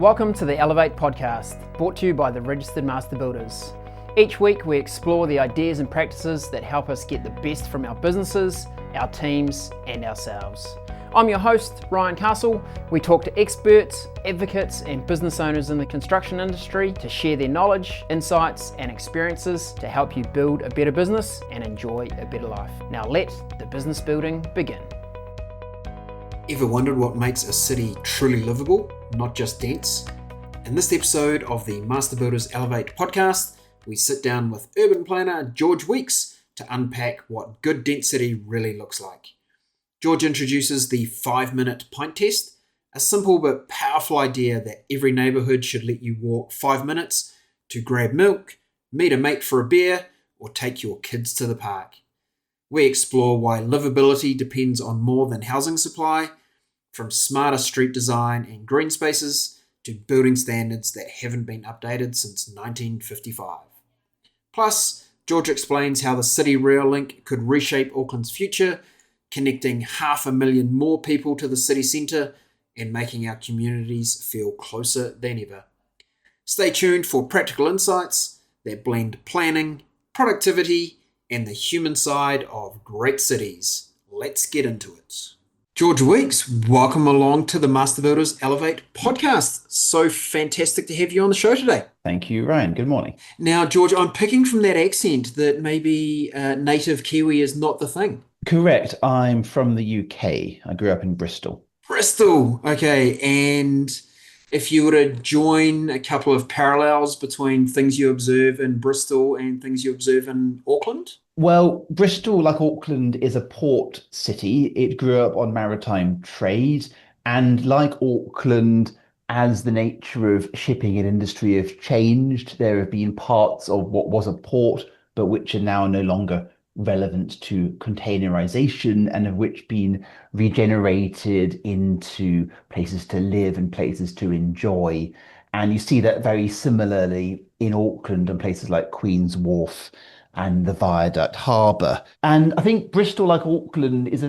Welcome to the Elevate podcast, brought to you by the Registered Master Builders. Each week we explore the ideas and practices that help us get the best from our businesses, our teams and ourselves. I'm your host, Ryan Castle. We talk to experts, advocates and business owners in the construction industry to share their knowledge, insights and experiences to help you build a better business and enjoy a better life. Now let the business building begin. Ever wondered what makes a city truly livable, not just dense? In this episode of the Master Builders Elevate podcast, we sit down with urban planner George Weeks to unpack what good density really looks like. George introduces the 5-minute pint test, a simple but powerful idea that every neighbourhood should let you walk 5 minutes to grab milk, meet a mate for a beer, or take your kids to the park. We explore why livability depends on more than housing supply, from smarter street design and green spaces to building standards that haven't been updated since 1955. Plus, George explains how the City Rail Link could reshape Auckland's future, connecting 500,000 more people to the city centre and making our communities feel closer than ever. Stay tuned for practical insights that blend planning, productivity, and the human side of great cities. Let's get into it. George Weeks, welcome along to the Master Builders Elevate podcast. So fantastic to have you on the show today. Thank you, Ryan. Good morning. Now, George, I'm picking from that accent that maybe native Kiwi is not the thing. Correct. I'm from the UK. I grew up in Bristol. Bristol, okay. And if you were to join a couple of parallels between things you observe in Bristol and things you observe in Auckland? Well, Bristol, like Auckland, is a port city. It grew up on maritime trade. And like Auckland, as the nature of shipping and industry have changed, there have been parts of what was a port, but which are now no longer relevant to containerization and have which been regenerated into places to live and places to enjoy. And you see that very similarly in Auckland and places like Queen's Wharf and the Viaduct Harbour. And I think Bristol, like Auckland, is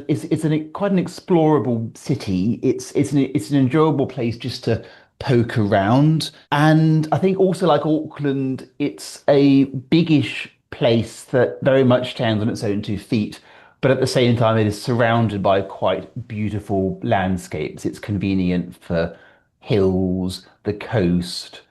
quite an explorable city. It's an enjoyable place just to poke around. And I think also like Auckland, it's a biggish place that very much stands on its own 2 feet. But at the same time, it is surrounded by quite beautiful landscapes. It's convenient for hills, the coast,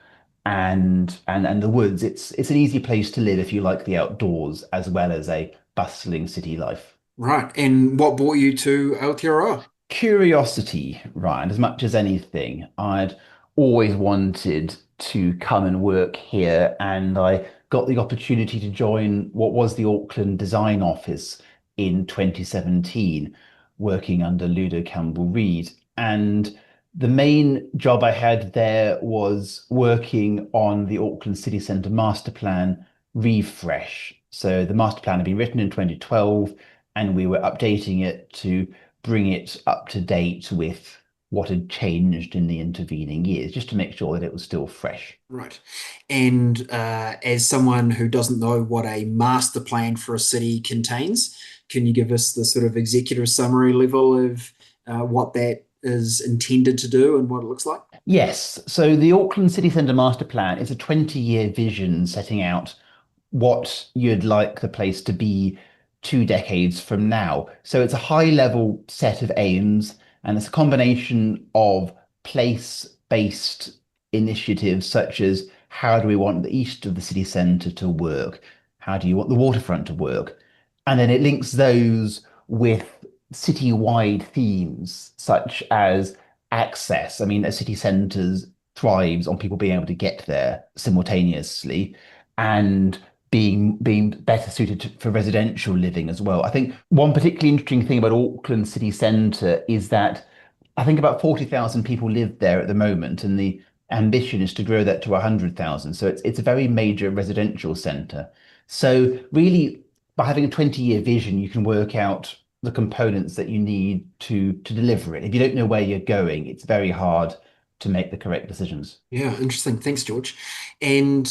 and the woods. It's an easy place to live if you like the outdoors as well as a bustling city life. Right. And what brought you to Aotearoa? Curiosity, Ryan, as much as anything. I'd always wanted to come and work here, and I got the opportunity to join what was the Auckland Design Office in 2017, working under Ludo Campbell-Reid. And the main job I had there was working on the Auckland City Centre Master Plan refresh. So the master plan had been written in 2012 and we were updating it to bring it up to date with what had changed in the intervening years, just to make sure that it was still fresh. Right. And as someone who doesn't know what a master plan for a city contains, can you give us the sort of executive summary level of what that is intended to do and what it looks like? Yes. So the Auckland City Centre Master Plan is a 20-year vision setting out what you'd like the place to be 2 decades from now. So it's a high-level set of aims, and it's a combination of place-based initiatives such as how do we want the east of the city centre to work? How do you want the waterfront to work? And then it links those with city-wide themes such as access. I mean, a city centre thrives on people being able to get there simultaneously and being better suited for residential living as well. I think one particularly interesting thing about Auckland city centre is that I think about 40,000 people live there at the moment, and the ambition is to grow that to 100,000. So it's a very major residential centre. So really, by having a 20-year vision, you can work out the components that you need to deliver it. If you don't know where you're going, it's very hard to make the correct decisions. Yeah, interesting. Thanks, George. And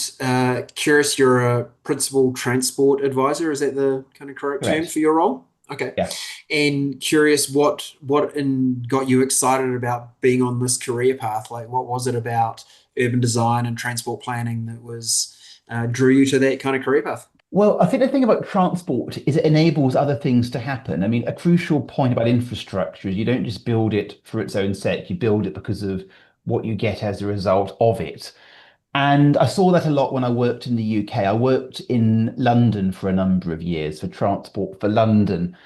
curious, you're a principal transport advisor. Is that the kind of correct term for your role? Okay. Yeah. And curious, what got you excited about being on this career path? Like, what was it about urban design and transport planning that was drew you to that kind of career path? Well, I think the thing about transport is it enables other things to happen. I mean, a crucial point about infrastructure is you don't just build it for its own sake, you build it because of what you get as a result of it. And I saw that a lot when I worked in the UK. I worked in London for a number of years for Transport for London.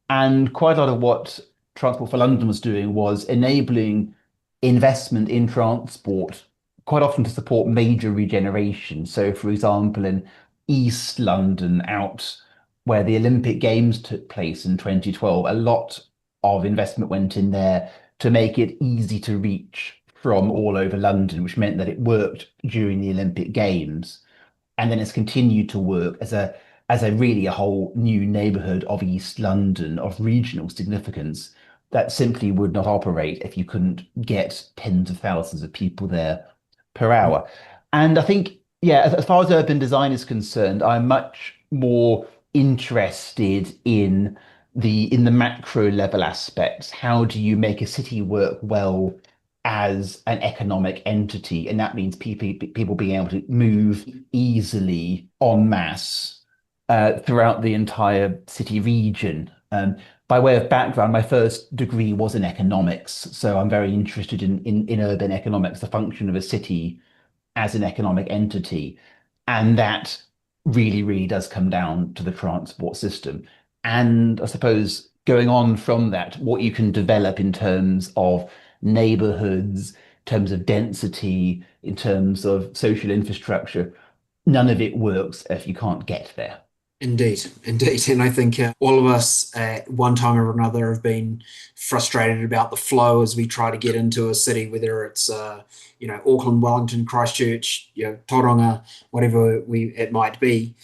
And quite a lot of what Transport for London was doing was enabling investment in transport, quite often to support major regeneration. So, for example, in East London, out where the Olympic Games took place in 2012, a lot of investment went in there to make it easy to reach from all over London, which meant that it worked during the Olympic Games. And then it's continued to work as a really a whole new neighbourhood of East London of regional significance that simply would not operate if you couldn't get tens of thousands of people there per hour. And I think, yeah, as far as urban design is concerned, I'm much more interested in the macro level aspects. How do you make a city work well as an economic entity? And that means people being able to move easily en masse throughout the entire city region. By way of background, my first degree was in economics, so I'm very interested in urban economics, the function of a city as an economic entity. And that really, really does come down to the transport system. And I suppose going on from that, what you can develop in terms of neighborhoods, in terms of density, in terms of social infrastructure, none of it works if you can't get there. Indeed, indeed. And I think all of us at one time or another have been frustrated about the flow as we try to get into a city, whether it's, Auckland, Wellington, Christchurch, Tauranga, whatever it might be.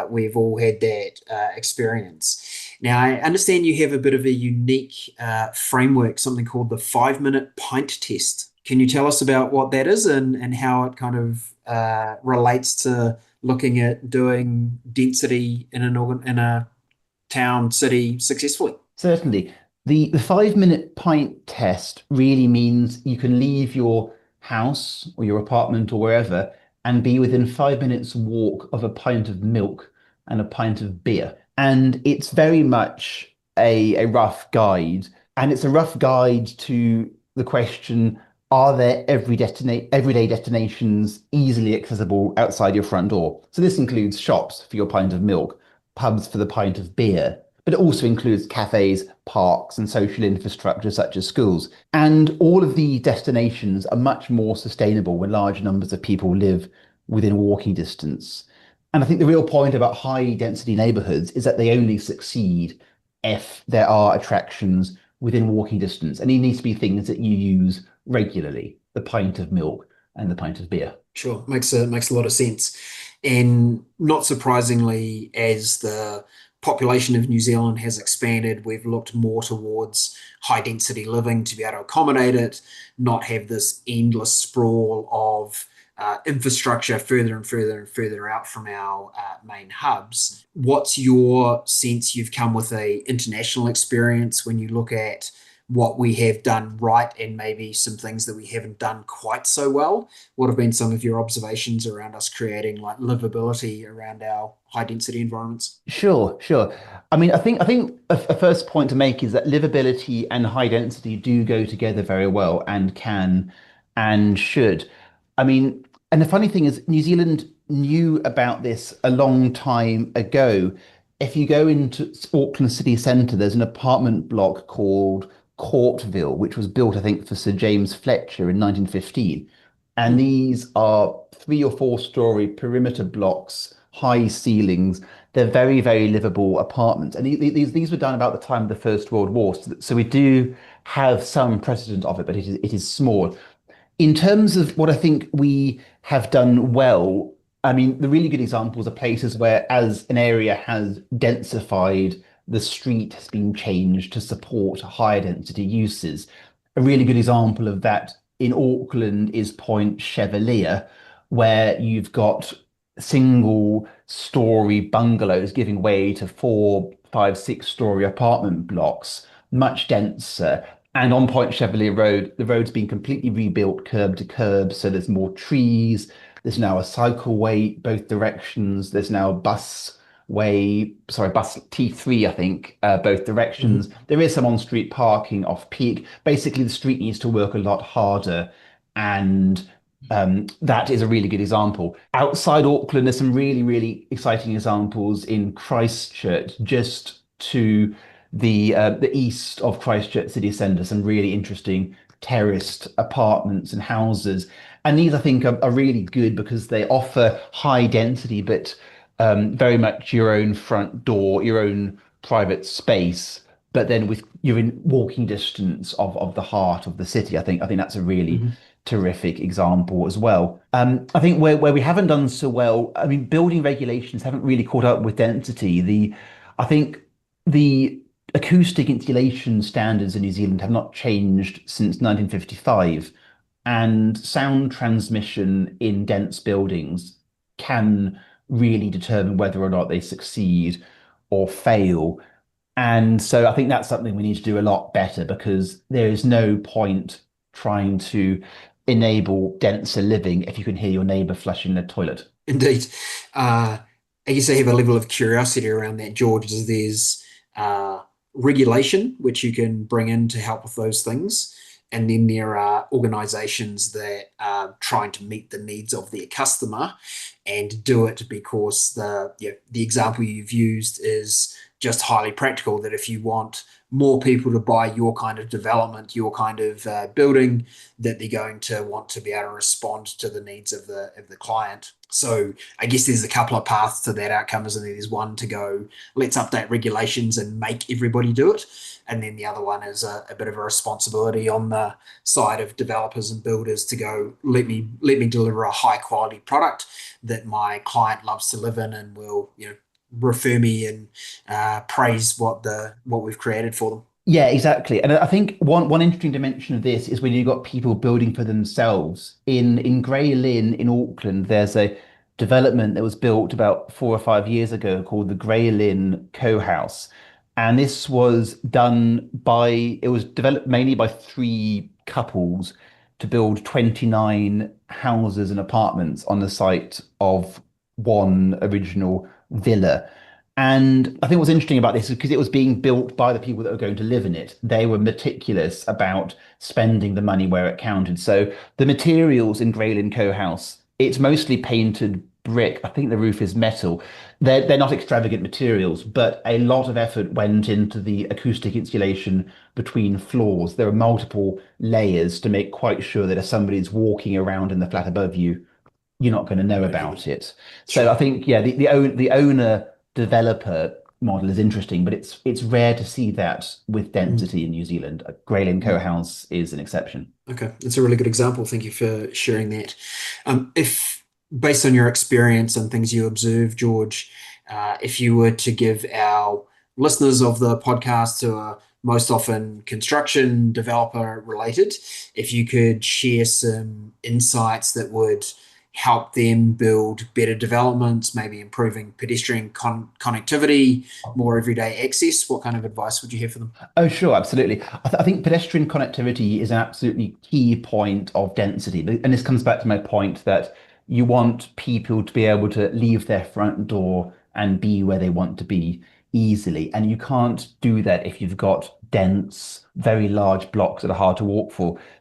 We've all had that experience. Now, I understand you have a bit of a unique framework, something called the 5 minute pint test. Can you tell us about what that is and how it kind of relates to looking at doing density in a town city successfully? Certainly. The 5 minute pint test really means you can leave your house or your apartment or wherever and be within 5 minutes walk of a pint of milk and a pint of beer. And it's very much a rough guide. And it's a rough guide to the question, are there everyday destinations easily accessible outside your front door? So this includes shops for your pint of milk, pubs for the pint of beer, but it also includes cafes, parks, and social infrastructure such as schools. And all of the destinations are much more sustainable when large numbers of people live within walking distance. And I think the real point about high density neighborhoods is that they only succeed if there are attractions within walking distance. And it needs to be things that you use regularly, the pint of milk and the pint of beer. Sure, makes a lot of sense. And not surprisingly, as the population of New Zealand has expanded, we've looked more towards high density living to be able to accommodate it, not have this endless sprawl of infrastructure further and further and further out from our main hubs. What's your sense? You've come with a international experience when you look at what we have done right and maybe some things that we haven't done quite so well. What have been some of your observations around us creating like livability around our high density environments? Sure, sure. I think a first point to make is that livability and high density do go together very well and can and should. I mean, and the funny thing is, New Zealand knew about this a long time ago. If you go into Auckland city centre, there's an apartment block called Courtville, which was built, I think, for Sir James Fletcher in 1915. And these are 3 or 4 story perimeter blocks, high ceilings. They're very, very livable apartments. And these were done about the time of the First World War. So we do have some precedent of it, but it is small. In terms of what I think we have done well, I mean, the really good examples are places where, as an area has densified, the street has been changed to support higher density uses. A really good example of that in Auckland is Point Chevalier, where you've got single story bungalows giving way to 5, 6 story apartment blocks, much denser. And on Point Chevalier Road, the road's been completely rebuilt curb to curb. So there's more trees. There's now a cycleway both directions. There's now a bus T3, I think, both directions. There is some on-street parking off peak. Basically, the street needs to work a lot harder. And that is a really good example. Outside Auckland, there's some really, really exciting examples in Christchurch, just to the east of Christchurch city centre, some really interesting terraced apartments and houses. And these, I think, are really good because they offer high density, but very much your own front door, your own private space, but then you're in walking distance of the heart of the city. I think that's a really terrific example as well. I think where we haven't done so well, I mean, building regulations haven't really caught up with density. I think the acoustic insulation standards in New Zealand have not changed since 1955, and sound transmission in dense buildings can really determine whether or not they succeed or fail. And so I think that's something we need to do a lot better, because there is no point trying to enable denser living if you can hear your neighbour flushing the toilet. Indeed. I guess I have a level of curiosity around that, George, is there's regulation, which you can bring in to help with those things. And then there are organizations that are trying to meet the needs of their customer and do it because the example you've used is just highly practical, that if you want more people to buy your kind of development, your kind of building, that they're going to want to be able to respond to the needs of the client. So I guess there's a couple of paths to that outcome, isn't there? There's one to go, let's update regulations and make everybody do it. And then the other one is a bit of a responsibility on the side of developers and builders to go, let me deliver a high quality product that my client loves to live in and will, refer me and praise what we've created for them. Yeah, exactly. And I think one interesting dimension of this is when you've got people building for themselves. In Grey Lynn in Auckland, there's a development that was built about 4 or 5 years ago called the Grey Lynn Co-house. And this was it was developed mainly by 3 couples to build 29 houses and apartments on the site of one original villa. And I think what's interesting about this is because it was being built by the people that were going to live in it. They were meticulous about spending the money where it counted. So the materials in Grey Lynn Co-house, it's mostly painted brick. I think the roof is metal. They're not extravagant materials, but a lot of effort went into the acoustic insulation between floors. There are multiple layers to make quite sure that if somebody's walking around in the flat above you, you're not going to know about it. So I think, the owner developer model is interesting, but it's rare to see that with density in New Zealand. Grey Lynn Co-house is an exception. Okay, that's a really good example. Thank you for sharing that. If based on your experience and things you observe, George, if you were to give our listeners of the podcast who are most often construction developer related, if you could share some insights that would help them build better developments, maybe improving pedestrian connectivity, more everyday access, what kind of advice would you have for them? Oh, sure, absolutely. I think pedestrian connectivity is an absolutely key point of density. And this comes back to my point that you want people to be able to leave their front door and be where they want to be easily. And you can't do that if you've got dense, very large blocks that are hard to walk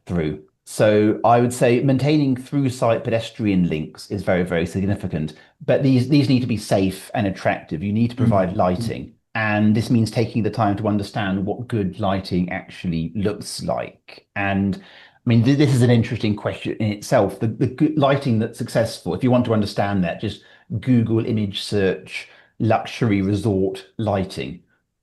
through. So I would say maintaining through-site pedestrian links is very, very significant. But these need to be safe and attractive. You need to provide lighting. And this means taking the time to understand what good lighting actually looks like. And I mean, this is an interesting question in itself. The good lighting that's successful, if you want to understand that, just Google image search luxury resort lighting,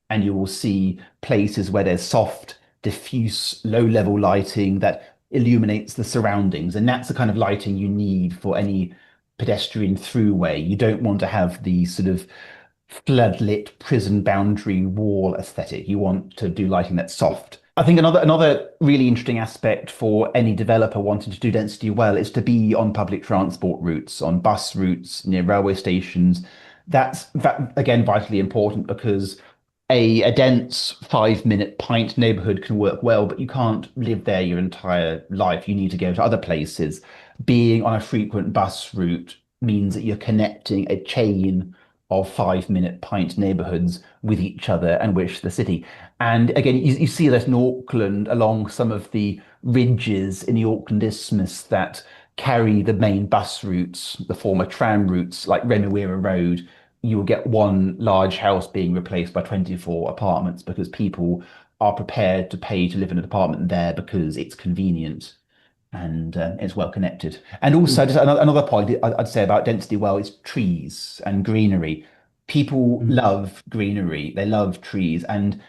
and you will see places where there's soft, diffuse, low-level lighting that illuminates the surroundings. And that's the kind of lighting you need for any pedestrian throughway. You don't want to have the sort of floodlit prison boundary wall aesthetic. You want to do lighting that's soft. I think another really interesting aspect for any developer wanting to do density well is to be on public transport routes, on bus routes, near railway stations. That's again vitally important, because a dense 5-minute pint neighborhood can work well, but you can't live there your entire life. You need to go to other places. Being on a frequent bus route means that you're connecting a chain of 5-minute pint neighborhoods with each other and with the city. And again, you see this in Auckland along some of the ridges in the Auckland Isthmus that carry the main bus routes, the former tram routes, like Remuera Road. You will get one large house being replaced by 24 apartments because people are prepared to pay to live in an apartment there because it's convenient and it's well connected. And also, just another point I'd say about density, well, is trees and greenery. People love greenery, they love trees. And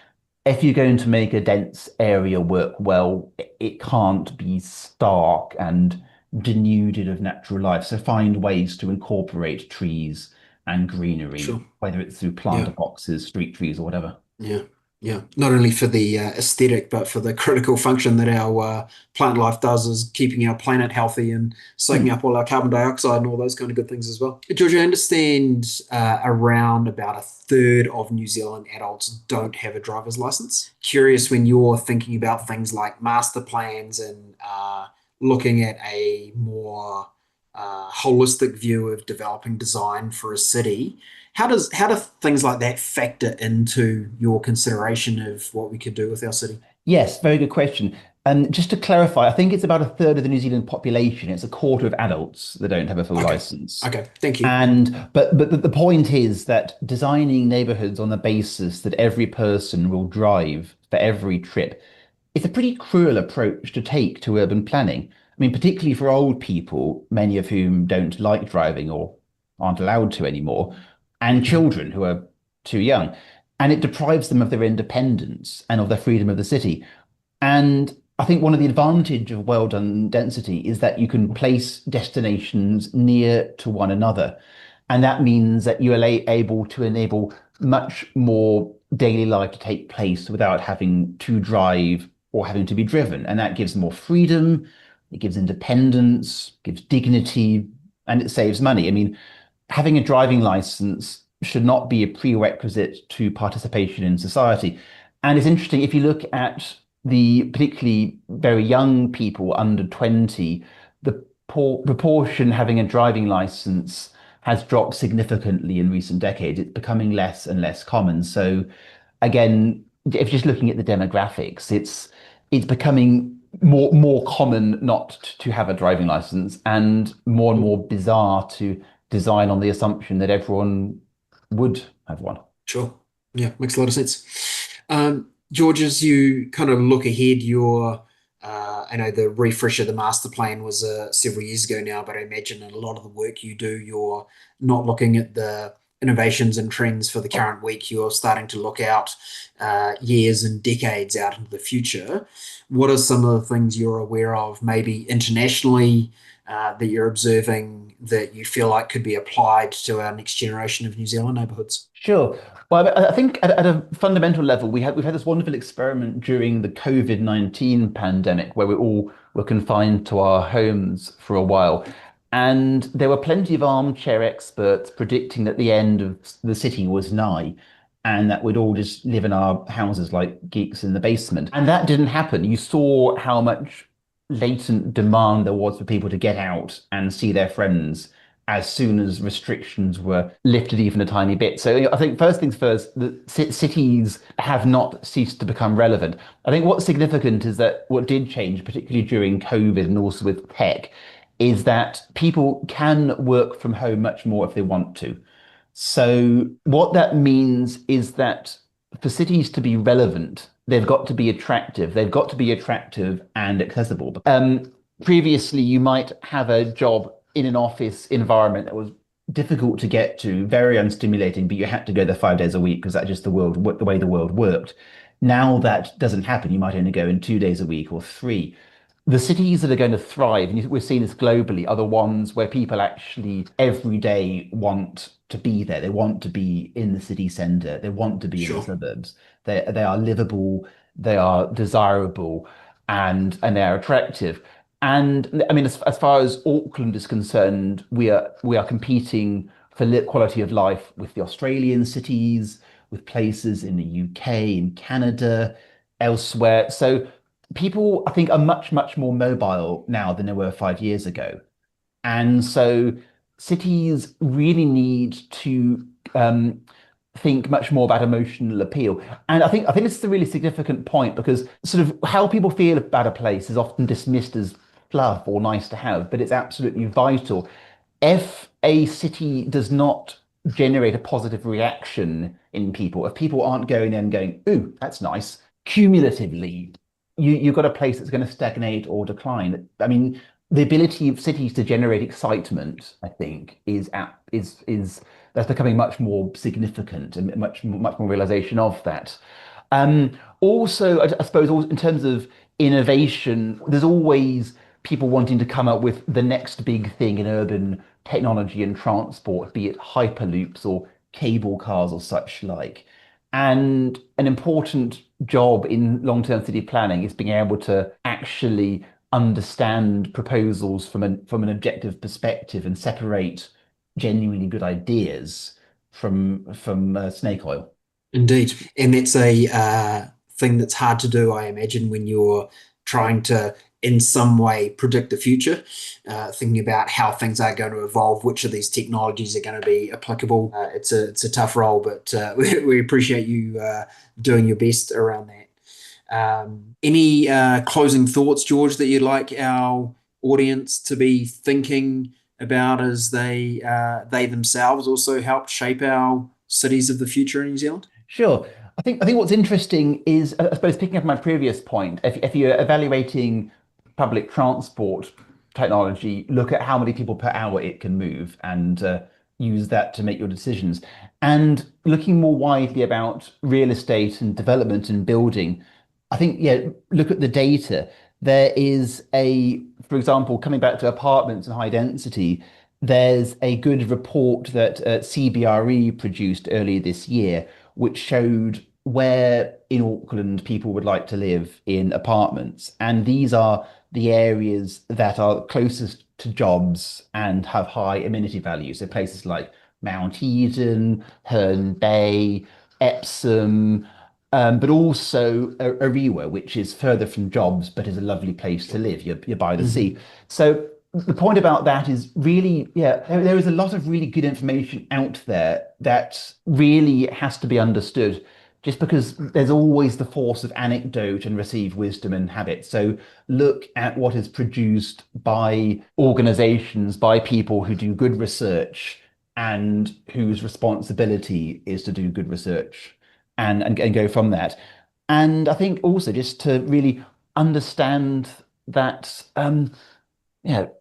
if you're going to make a dense area work well, it can't be stark and denuded of natural life. So find ways to incorporate trees and greenery, Sure. whether it's through planter boxes, street trees, or whatever. Yeah. Yeah. Not only for the aesthetic, but for the critical function that our plant life does is keeping our planet healthy and soaking up all our carbon dioxide and all those kind of good things as well. George, I understand around about a third of New Zealand adults don't have a driver's license. Curious when you're thinking about things like master plans and looking at a more holistic view of developing design for a city. How do things like that factor into your consideration of what we could do with our city? Yes, very good question. And just to clarify, I think it's about a third of the New Zealand population. It's a quarter of adults that don't have a full license. Okay, thank you. But the point is that designing neighborhoods on the basis that every person will drive for every trip is a pretty cruel approach to take to urban planning. I mean, particularly for old people, many of whom don't like driving or aren't allowed to anymore, and children who are too young. And it deprives them of their independence and of their freedom of the city. And I think one of the advantages of well-done density is that you can place destinations near to one another. And that means that you are able to enable much more daily life to take place without having to drive or having to be driven. And that gives more freedom, it gives independence, gives dignity, and it saves money. I mean, having a driving license should not be a prerequisite to participation in society. And it's interesting, if you look at the particularly very young people under 20, the proportion having a driving license has dropped significantly in recent decades. It's becoming less and less common. So again, if you're just looking at the demographics, it's becoming more common not to have a driving license and more bizarre to design on the assumption that everyone would have one. Sure. Yeah, makes a lot of sense. George, as you kind of look ahead, I know the refresh of the master plan was several years ago now, but I imagine in a lot of the work you do, you're not looking at the innovations and trends for the current week. You're starting to look out years and decades out into the future. What are some of the things you're aware of, maybe internationally, that you're observing that you feel like could be applied to our next generation of New Zealand neighbourhoods? Sure. Well, I think at a fundamental level, we've had this wonderful experiment during the COVID-19 pandemic where we all were confined to our homes for a while. And there were plenty of armchair experts predicting that the end of the city was nigh and that we'd all just live in our houses like geeks in the basement. And that didn't happen. You saw how much latent demand there was for people to get out and see their friends as soon as restrictions were lifted even a tiny bit. So I think first things first, the cities have not ceased to become relevant. I think what's significant is that what did change, particularly during COVID and also with tech, is that people can work from home much more if they want to. So what that means is that for cities to be relevant, they've got to be attractive. They've got to be attractive and accessible. Previously, you might have a job in an office environment that was difficult to get to, very unstimulating, but you had to go there 5 days a week because that's just the way the world worked. Now that doesn't happen. You might only go in 2 days a week or 3. The cities that are going to thrive, and we're seeing this globally, are the ones where people actually every day want to be there. They want to be in the city centre. They want to be in the suburbs. They are livable, they are desirable, and they are attractive. And I mean, as far as Auckland is concerned, we are competing for quality of life with the Australian cities, with places in the UK, in Canada, elsewhere. So people, I think, are much, much more mobile now than they were 5 years ago. And so cities really need to think much more about emotional appeal. And I think this is a really significant point because sort of how people feel about a place is often dismissed as fluff or nice to have, but it's absolutely vital. If a city does not generate a positive reaction in people, if people aren't going in and going, "Ooh, that's nice," cumulatively, you've got a place that's going to stagnate or decline. I mean, the ability of cities to generate excitement, I think, is that's becoming much more significant and much more realization of that. Also, I suppose, in terms of innovation, there's always people wanting to come up with the next big thing in urban technology and transport, be it hyperloops or cable cars or such like. And an important job in long-term city planning is being able to actually understand proposals from an objective perspective and separate genuinely good ideas from snake oil. Indeed. And that's a thing that's hard to do, I imagine, when you're trying to, in some way, predict the future, thinking about how things are going to evolve, which of these technologies are going to be applicable. It's a tough role, but we appreciate you doing your best around that. Any closing thoughts, George, that you'd like our audience to be thinking about as they themselves also help shape our cities of the future in New Zealand? Sure. I think what's interesting is, I suppose, picking up my previous point, if you're evaluating public transport technology, look at how many people per hour it can move and use that to make your decisions. And looking more widely about real estate and development and building, I think, yeah, look at the data. There is for example, coming back to apartments and high density, there's a good report that CBRE produced earlier this year, which showed where in Auckland people would like to live in apartments. And these are the areas that are closest to jobs and have high amenity value. So places like Mount Eden, Herne Bay, Epsom, but also Ariwa, which is further from jobs, but is a lovely place to live. You're by the sea. So the point about that is really, yeah, there is a lot of really good information out there that really has to be understood, just because there's always the force of anecdote and received wisdom and habit. So look at what is produced by organizations, by people who do good research and whose responsibility is to do good research and go from that. And I think also just to really understand that,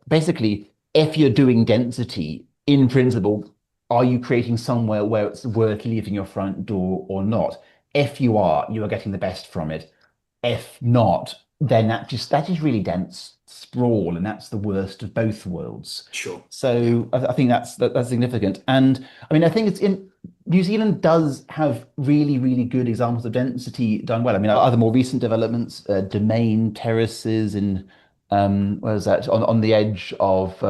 basically, if you're doing density, in principle, are you creating somewhere where it's worth leaving your front door or not? If you are getting the best from it. If not, then that is really dense sprawl, and that's the worst of both worlds. Sure. So I think that's significant. And I mean, I think it's in New Zealand does have really, really good examples of density done well. I mean, other more recent developments, Domain terraces in where was that on the edge of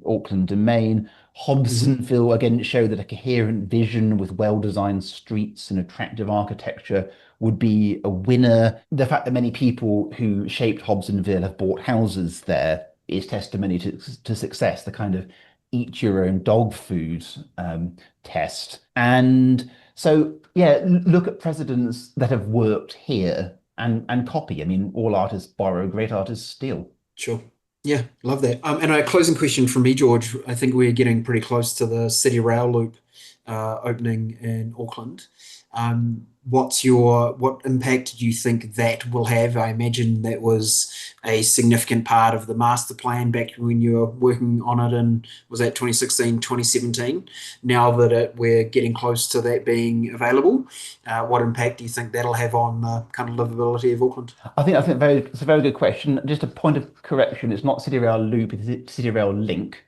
Auckland Domain. Hobsonville again showed that a coherent vision with well-designed streets and attractive architecture would be a winner. The fact that many people who shaped Hobsonville have bought houses there is testimony to success, the kind of eat your own dog food test. And so, yeah, look at precedents that have worked here and copy. I mean, all artists borrow, great artists steal. Sure. Yeah, love that. And a closing question from me, George. I think we're getting pretty close to the City Rail Loop opening in Auckland. What impact do you think that will have? I imagine that was a significant part of the master plan back when you were working on it in, was that 2016, 2017? Now that we're getting close to that being available, what impact do you think that'll have on the kind of livability of Auckland? I think it's a very good question. Just a point of correction, it's not City Rail Loop, it's City Rail Link.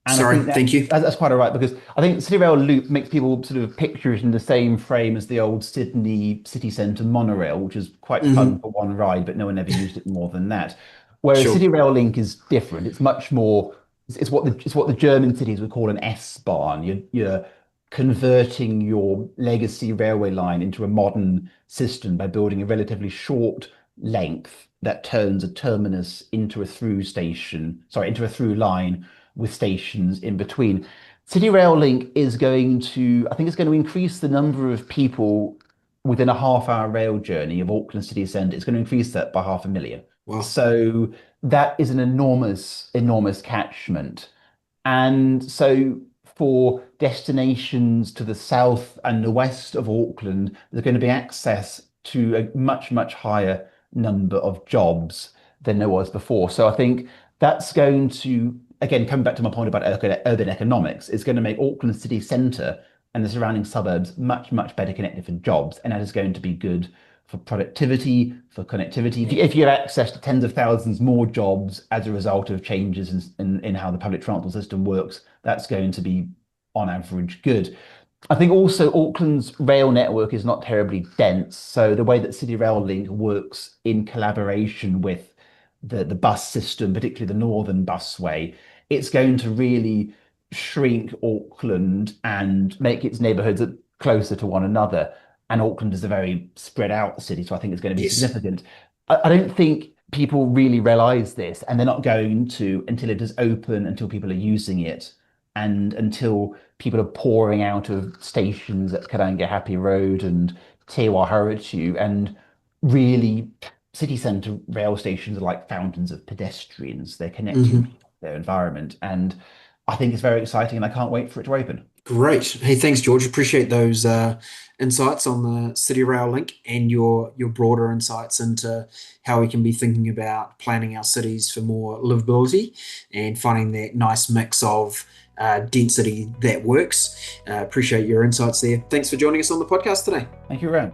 And Sorry, thank you. That's quite all right, because I think City Rail Loop makes people sort of picture it in the same frame as the old Sydney city centre monorail, which is quite fun for one ride, but no one ever used it more than that. Whereas Sure. City Rail Link is different. It's much more. It's what the German cities would call an S-Bahn. You're converting your legacy railway line into a modern system by building a relatively short length that turns a terminus into a through station, sorry, into a through line with stations in between. City Rail Link is going to, I think it's going to increase the number of people within a half-hour rail journey of Auckland city centre. It's going to increase that by 500,000. Wow. So that is an enormous, enormous catchment. And so for destinations to the south and the west of Auckland, there's going to be access to a much, much higher number of jobs than there was before. So I think that's going to, again, coming back to my point about urban economics, it's going to make Auckland city centre and the surrounding suburbs much, much better connected for jobs. And that is going to be good for productivity, for connectivity. If you have access to tens of thousands more jobs as a result of changes in how the public transport system works, that's going to be, on average, good. I think also Auckland's rail network is not terribly dense. So the way that City Rail Link works in collaboration with the bus system, particularly the Northern Busway, it's going to really shrink Auckland and make its neighbourhoods closer to one another. And Auckland is a very spread out city, so I think it's going to be significant. I don't think people really realise this, and they're not going to until it is open, until people are using it, and until people are pouring out of stations at Karanga Happy Road and Te Waharitu. And really, city centre rail stations are like fountains of pedestrians. They're connecting their environment. And I think it's very exciting, and I can't wait for it to open. Great. Hey, thanks, George. Appreciate those insights on the City Rail Link and your broader insights into how we can be thinking about planning our cities for more livability and finding that nice mix of density that works. Appreciate your insights there. Thanks for joining us on the podcast today. Thank you, Ryan.